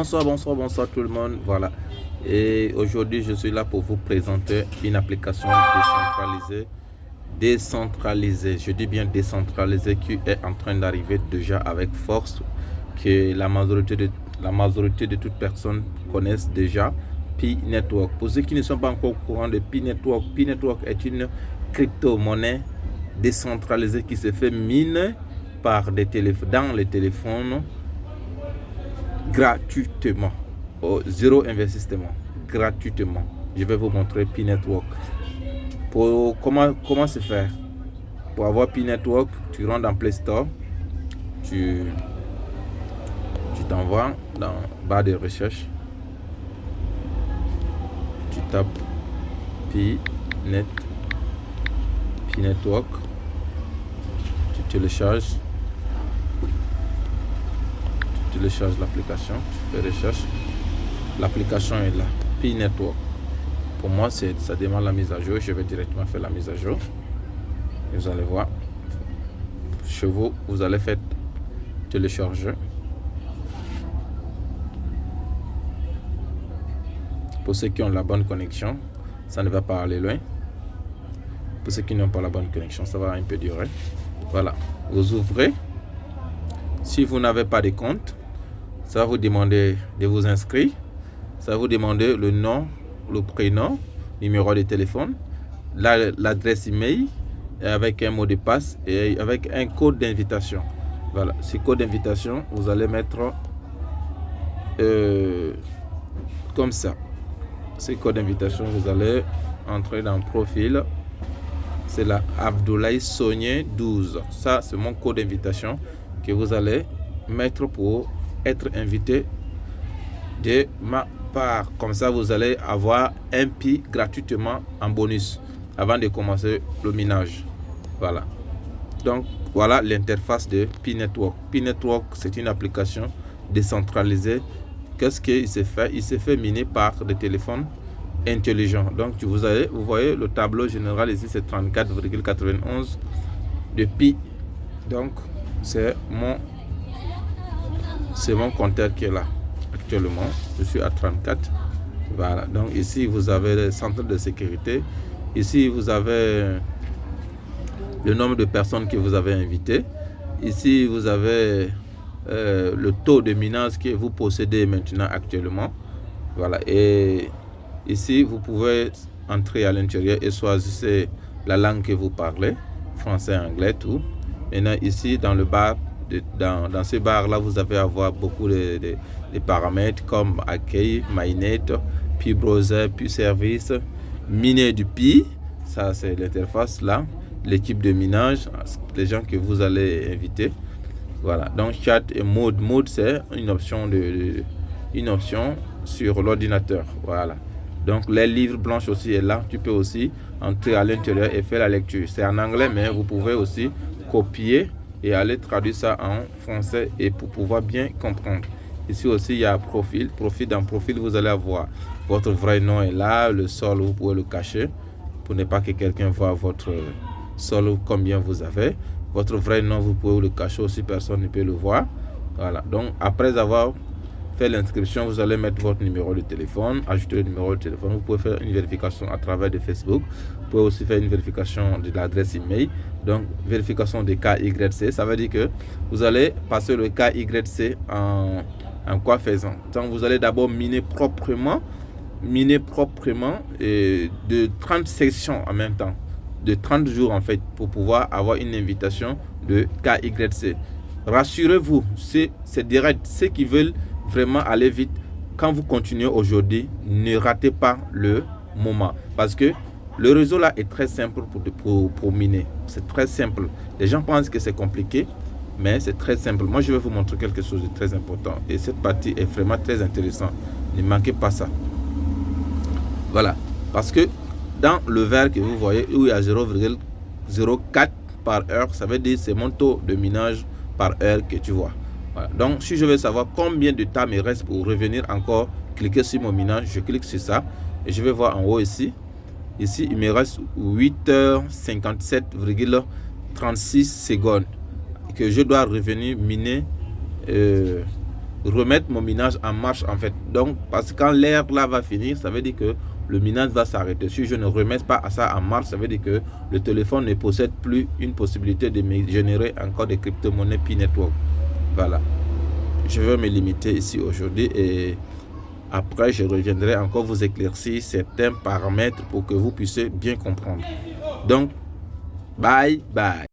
Bonsoir tout le monde. Voilà. Et aujourd'hui, je suis là pour vous présenter une application décentralisée. Je dis bien décentralisée qui est en train d'arriver déjà avec force, que la majorité de toutes personnes connaissent déjà. Pi Network. Pour ceux qui ne sont pas encore au courant de Pi Network est une crypto-monnaie décentralisée qui se fait miner par dans les téléphones gratuitement, zéro investissement, gratuitement. Je vais vous montrer Pi Network. Pour comment se faire? Pour avoir Pi Network, tu rentres dans Play Store, tu t'envoies dans barre de recherche, tu tapes Pi Network, tu télécharges l'application, tu fais recherche, l'application est là, Pi Network. Pour moi, ça demande la mise à jour. Je vais directement faire la mise à jour. Et vous allez voir, chez vous allez faire télécharger. Pour ceux qui ont la bonne connexion, ça ne va pas aller loin. Pour ceux qui n'ont pas la bonne connexion, ça va un peu durer. Voilà, vous ouvrez. Si vous n'avez pas de compte, ça va vous demander de vous inscrire. Ça va vous demander le nom, le prénom, numéro de téléphone, l'adresse email avec un mot de passe et avec un code d'invitation. Voilà, ce code d'invitation, vous allez mettre comme ça. Ce code d'invitation, vous allez entrer dans le profil. C'est la Abdoulaye Sogné 12. Ça, c'est mon code d'invitation que vous allez mettre pour être invité de ma part. Comme ça, vous allez avoir un Pi gratuitement en bonus avant de commencer le minage. Voilà. Donc, voilà l'interface de Pi Network. Pi Network, c'est une application décentralisée. Qu'est-ce qu'il se fait? Il se fait miner par des téléphones intelligents. Donc, vous voyez le tableau général ici, c'est 34,91 de Pi. Donc, c'est mon compteur qui est là. Actuellement, je suis à 34. Voilà. Donc, ici, vous avez le centre de sécurité. Ici, vous avez le nombre de personnes que vous avez invitées. Ici, vous avez le taux de minage que vous possédez maintenant actuellement. Voilà. Et ici, vous pouvez entrer à l'intérieur et choisir la langue que vous parlez, français, anglais, tout. Maintenant, ici, dans le bar, dans ce bar-là, vous allez avoir beaucoup de paramètres comme accueil, mainnet, Pi browser, Pi service, miner du Pi. Ça, c'est l'interface là. L'équipe de minage, les gens que vous allez inviter. Voilà. Donc, chat et mode. Mode, c'est une option sur l'ordinateur. Voilà. Donc, les livres blanches aussi est là. Tu peux aussi entrer à l'intérieur et faire la lecture. C'est en anglais, mais vous pouvez aussi copier et aller traduire ça en français et pour pouvoir bien comprendre. Ici aussi, il y a profil. Dans profil, vous allez avoir votre vrai nom est là. Le sol, vous pouvez le cacher pour ne pas que quelqu'un voit votre sol, combien vous avez. Votre vrai nom, vous pouvez le cacher aussi. Personne ne peut le voir. Voilà. Donc, après avoir fait l'inscription, vous allez mettre votre numéro de téléphone, ajouter le numéro de téléphone. Vous pouvez faire une vérification à travers de Facebook. Vous pouvez aussi faire une vérification de l'adresse email. Donc, vérification de KYC. Ça veut dire que vous allez passer le KYC en quoi faisant. Donc, vous allez d'abord miner proprement de 30 sections en même temps. De 30 jours en fait pour pouvoir avoir une invitation de KYC. Rassurez-vous, c'est direct. Ceux qui veulent vraiment aller vite, quand vous continuez aujourd'hui, ne ratez pas le moment. Parce que le réseau là est très simple pour miner. C'est très simple. Les gens pensent que c'est compliqué, mais c'est très simple. Moi, je vais vous montrer quelque chose de très important. Et cette partie est vraiment très intéressante. Ne manquez pas ça. Voilà. Parce que dans le vert que vous voyez, où il y a 0,04 par heure, ça veut dire c'est mon taux de minage par heure que tu vois. Voilà. Donc, si je veux savoir combien de temps il reste pour revenir encore, cliquer sur mon minage, je clique sur ça et je vais voir en haut ici. Ici, il me reste 8h57,36 secondes que je dois revenir miner remettre mon minage en marche en fait. Donc, parce que quand l'ère là va finir, ça veut dire que le minage va s'arrêter. Si je ne remets pas ça en marche, ça veut dire que le téléphone ne possède plus une possibilité de me générer encore des crypto-monnaies P-Network. Voilà. Je vais me limiter ici aujourd'hui et après je reviendrai encore vous éclaircir certains paramètres pour que vous puissiez bien comprendre. Donc, bye bye.